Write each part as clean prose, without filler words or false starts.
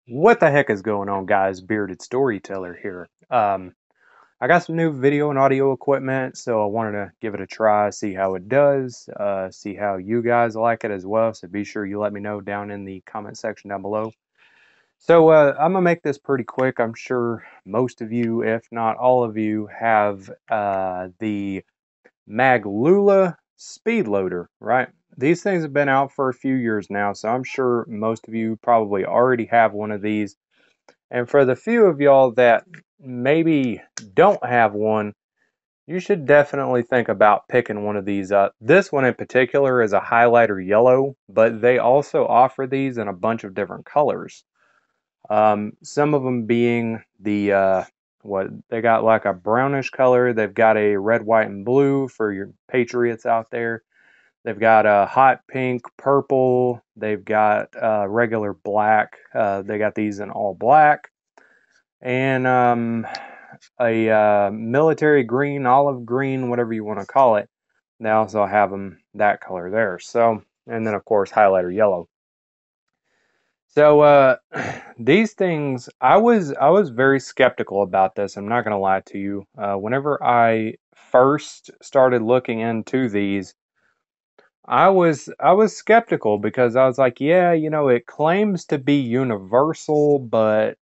What the heck is going on, guys? Bearded Storyteller here. I got some new video and audio equipment, so I wanted to give it a try, see how it does, see how you guys like it as well. So be sure you let me know down in the comment section down below. So I'm gonna make this pretty quick. I'm sure most of you, if not all of you, have the Maglula speed loader, right? These things have been out for a few years now, so I'm sure most of you probably already have one of these. And for the few of y'all that maybe don't have one, you should definitely think about picking one of these up. This one in particular is a highlighter yellow, but they also offer these in a bunch of different colors. Some of them being what they got, like a brownish color. They've got a red, white, and blue for your patriots out there. They've got a hot pink, purple. They've got regular black. They got these in all black and a military green, olive green, whatever you want to call it. They also have them that color there. So, and then of course highlighter yellow. So these things, I was very skeptical about this. I'm not gonna lie to you. Whenever I first started looking into these, I was skeptical because I was like, yeah, it claims to be universal, but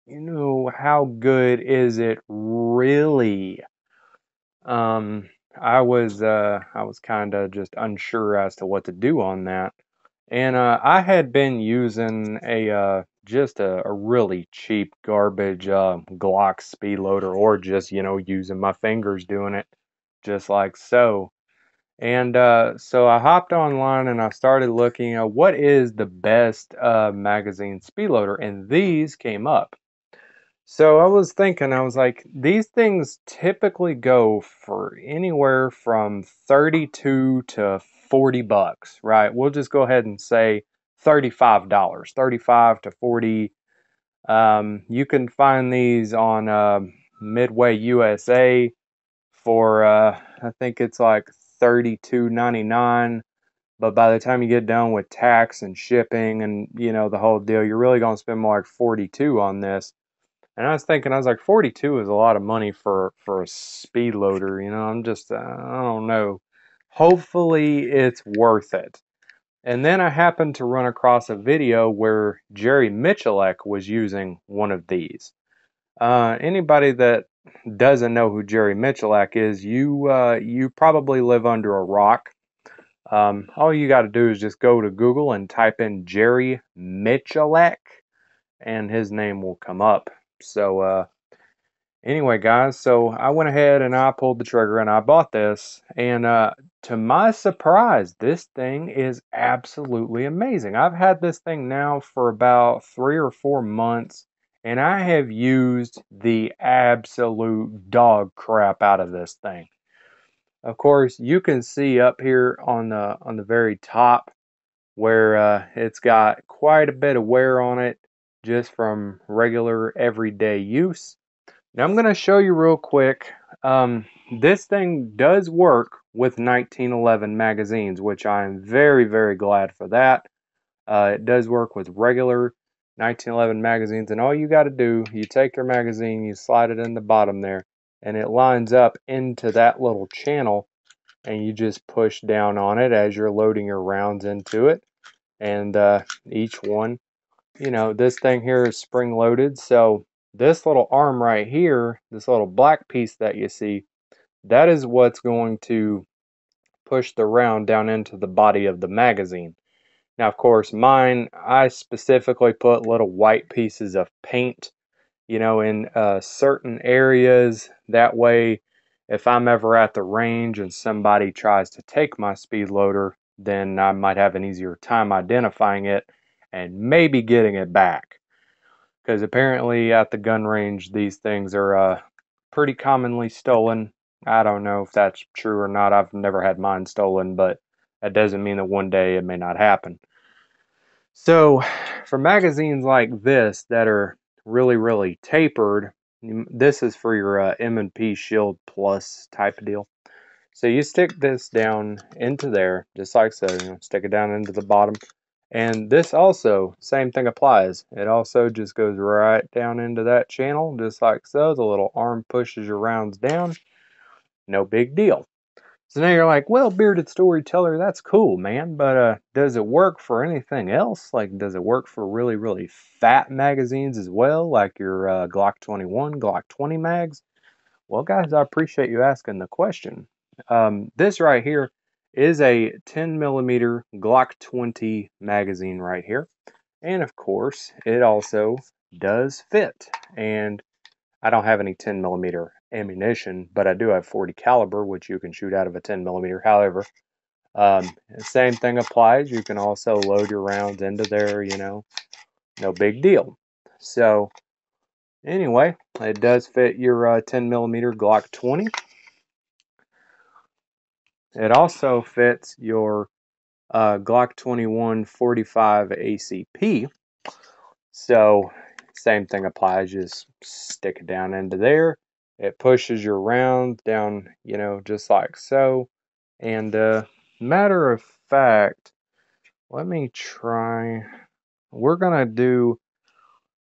how good is it really? I was kind of just unsure as to what to do on that. And I had been using just a really cheap garbage Glock speed loader, or just using my fingers doing it just like so. And so I hopped online and I started looking at what is the best magazine speed loader, and these came up. So I was thinking, I was like, these things typically go for anywhere from 32 to 40 bucks, right? We'll just go ahead and say $35, 35 to 40. You can find these on Midway USA for I think it's like 32.99, but by the time you get done with tax and shipping and the whole deal, you're really going to spend more like 42 on this. And I was thinking, I was like, 42 is a lot of money for a speed loader. I'm just, I don't know. Hopefully, it's worth it. And then I happened to run across a video where Jerry Michalek was using one of these. Anybody that doesn't know who Jerry Michalek is, you probably live under a rock. All you got to do is just go to Google and type in Jerry Michalek, and his name will come up. So, anyway, guys, so I went ahead and I pulled the trigger and I bought this. And to my surprise, this thing is absolutely amazing. I've had this thing now for about 3 or 4 months, and I have used the absolute dog crap out of this thing. Of course, you can see up here on the very top where it's got quite a bit of wear on it just from regular everyday use. Now I'm going to show you real quick. This thing does work with 1911 magazines, which I'm very, very glad for that. It does work with regular 1911 magazines, and all you got to do, you take your magazine, you slide it in the bottom there, and it lines up into that little channel, and you just push down on it as you're loading your rounds into it. And each one, this thing here is spring loaded, so this little arm right here, this little black piece that you see, that is what's going to push the round down into the body of the magazine. Now, of course, mine, I specifically put little white pieces of paint, in certain areas. That way, if I'm ever at the range and somebody tries to take my speed loader, then I might have an easier time identifying it and maybe getting it back. Because apparently at the gun range, these things are pretty commonly stolen. I don't know if that's true or not. I've never had mine stolen, but that doesn't mean that one day it may not happen. So, for magazines like this that are really, really tapered, this is for your M&P Shield Plus type of deal. So you stick this down into there, just like so. Stick it down into the bottom, And this also, same thing applies. It also just goes right down into that channel, just like so. The little arm pushes your rounds down. No big deal. So now you're like, well, bearded storyteller, that's cool, man. But does it work for anything else? Like, does it work for really, really fat magazines as well, like your Glock 21, Glock 20 mags? Well, guys, I appreciate you asking the question. This right here is a 10 millimeter Glock 20 magazine right here. And of course, it also does fit. And I don't have any 10 millimeter ammunition, but I do have 40 caliber, which you can shoot out of a 10 millimeter. However, same thing applies. You can also load your rounds into there, no big deal. So anyway, it does fit your 10 millimeter Glock 20. It also fits your Glock 21 45 ACP. So same thing applies. Just stick it down into there. It pushes your round down, just like so. And matter of fact, let me try. We're gonna do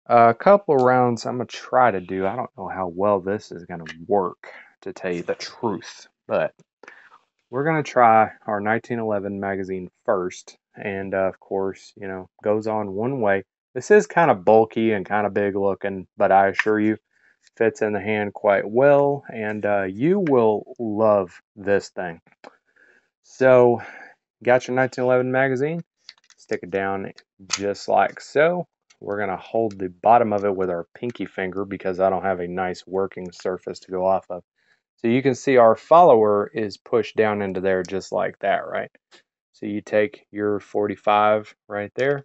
a couple rounds. I'm gonna try to do. I don't know how well this is gonna work, to tell you the truth, but we're going to try our 1911 magazine first. And of course, goes on one way. This is kind of bulky and kind of big looking, but I assure you, fits in the hand quite well. And you will love this thing. So, got your 1911 magazine. Stick it down just like so. We're going to hold the bottom of it with our pinky finger because I don't have a nice working surface to go off of. So you can see our follower is pushed down into there just like that, right? So you take your 45 right there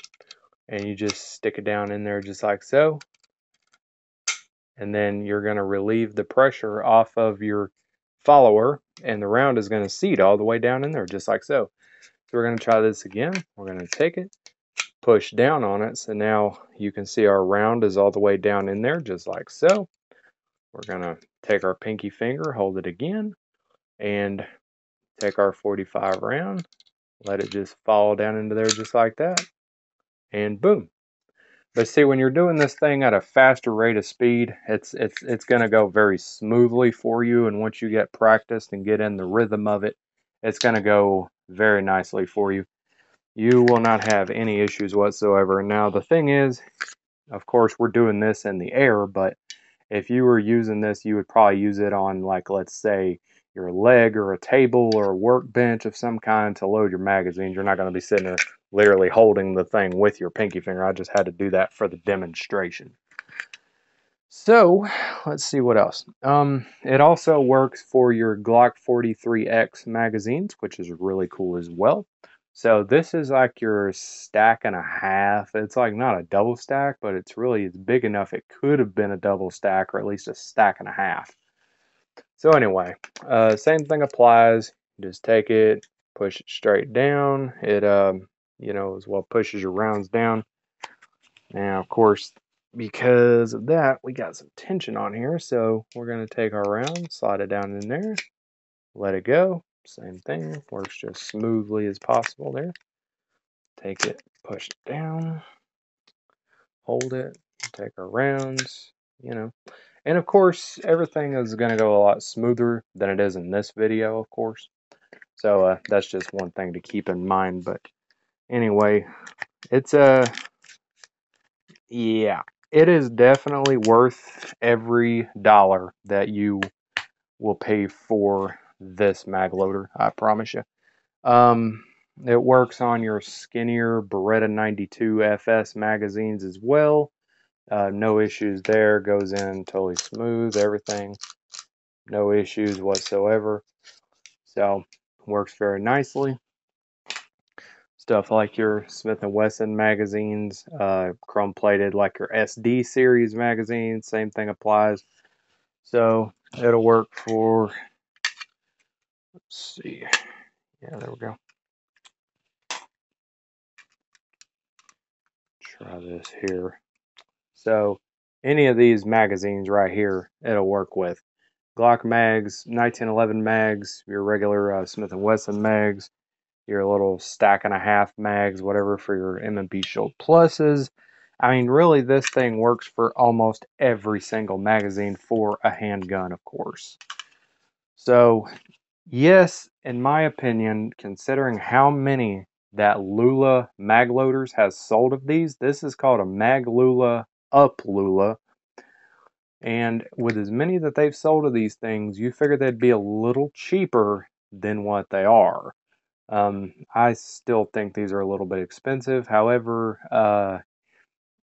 and you just stick it down in there just like so. And then you're going to relieve the pressure off of your follower and the round is going to seat all the way down in there just like so. So we're going to try this again. We're going to take it, push down on it. So now you can see our round is all the way down in there just like so. We're going to take our pinky finger, hold it again, and take our 45 round, let it just fall down into there just like that, and boom. But see, when you're doing this thing at a faster rate of speed, it's going to go very smoothly for you, and once you get practiced and get in the rhythm of it, it's going to go very nicely for you. You will not have any issues whatsoever. Now, the thing is, of course, we're doing this in the air, but if you were using this, you would probably use it on, like, let's say, your leg or a table or a workbench of some kind to load your magazines. You're not going to be sitting there literally holding the thing with your pinky finger. I just had to do that for the demonstration. So, let's see what else. It also works for your Glock 43X magazines, which is really cool as well. So this is like your stack and a half. It's like not a double stack, but it's big enough it could have been a double stack or at least a stack and a half. So anyway, same thing applies. Just take it, push it straight down. It as well pushes your rounds down. Now, of course, because of that, we got some tension on here, so we're going to take our round, slide it down in there, let it go. Same thing, works just smoothly as possible there. Take it, push it down, hold it, take our rounds, And of course, everything is going to go a lot smoother than it is in this video, of course. So that's just one thing to keep in mind. But anyway, it's yeah, it is definitely worth every dollar that you will pay for this mag loader. I promise you. It works on your skinnier Beretta 92 FS magazines as well. No issues there. Goes in totally smooth. Everything. No issues whatsoever. So works very nicely. Stuff like your Smith & Wesson magazines, chrome plated like your SD series magazines, same thing applies. So it'll work for, let's see, yeah, there we go. Try this here. So any of these magazines right here, it'll work with. Glock mags, 1911 mags, your regular Smith & Wesson mags, your little stack and a half mags, whatever, for your M&P Shield Pluses. I mean, really, this thing works for almost every single magazine for a handgun, of course. So, yes, in my opinion, considering how many that Lula mag loaders has sold of these, this is called a Maglula uplula. And with as many that they've sold of these things, you figure they'd be a little cheaper than what they are. I still think these are a little bit expensive. However,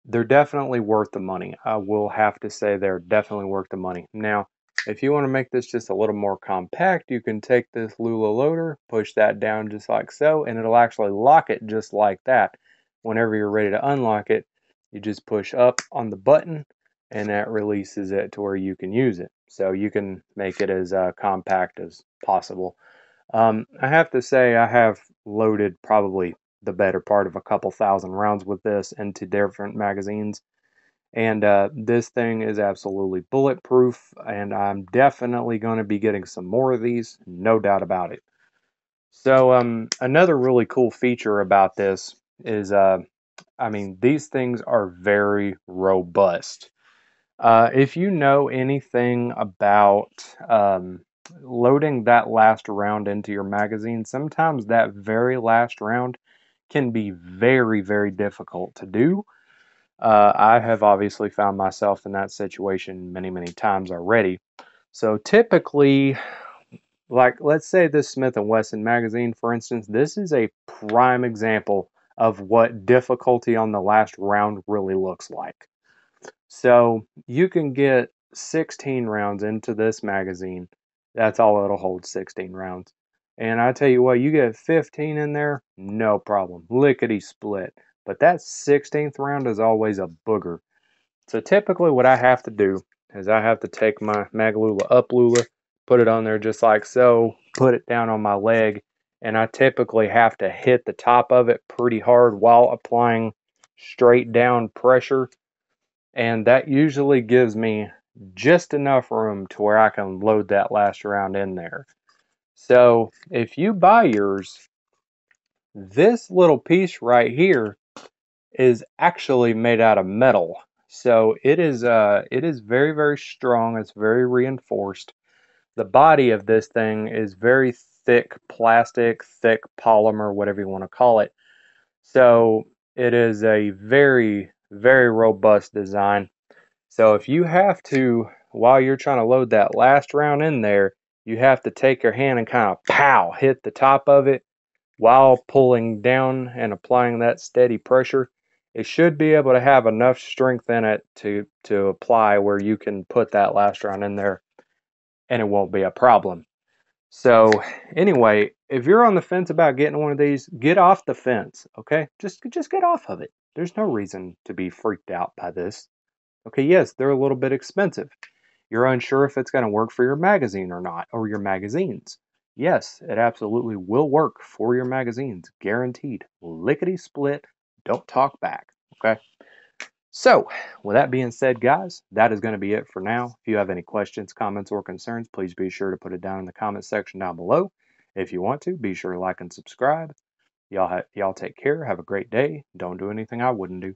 they're definitely worth the money. I will have to say they're definitely worth the money. Now, if you want to make this just a little more compact, you can take this Lula loader, push that down just like so, and it'll actually lock it just like that. Whenever you're ready to unlock it, you just push up on the button, and that releases it to where you can use it. So you can make it as compact as possible. I have to say I have loaded probably the better part of a couple thousand rounds with this into different magazines. And this thing is absolutely bulletproof, and I'm definitely going to be getting some more of these, no doubt about it. So another really cool feature about this is, I mean, these things are very robust. If you know anything about loading that last round into your magazine, sometimes that very last round can be very, very difficult to do. I have obviously found myself in that situation many, many times already. So typically, like let's say this Smith & Wesson magazine, for instance, this is a prime example of what difficulty on the last round really looks like. So you can get 16 rounds into this magazine. That's all it'll hold, 16 rounds. And I tell you what, you get 15 in there, no problem. Lickety split. But that 16th round is always a booger. So typically what I have to do is I have to take my Maglula uplula, put it on there just like so, put it down on my leg, and I typically have to hit the top of it pretty hard while applying straight down pressure, and that usually gives me just enough room to where I can load that last round in there. So if you buy yours, this little piece right here is actually made out of metal. So it is very, very strong. It's very reinforced. The body of this thing is very thick plastic, thick polymer, whatever you want to call it. So it is a very, very robust design. So if you have to, while you're trying to load that last round in there, you have to take your hand and kind of pow, hit the top of it while pulling down and applying that steady pressure. It should be able to have enough strength in it to apply where you can put that last round in there and it won't be a problem. So anyway, if you're on the fence about getting one of these, get off the fence, okay? Just get off of it. There's no reason to be freaked out by this. Okay, yes, they're a little bit expensive. You're unsure if it's going to work for your magazine or not, or your magazines. Yes, it absolutely will work for your magazines, guaranteed. Lickety split, don't talk back, okay? So, with that being said, guys, that is going to be it for now. If you have any questions, comments, or concerns, please be sure to put it down in the comment section down below. If you want to, be sure to like and subscribe. Y'all take care. Have a great day. Don't do anything I wouldn't do.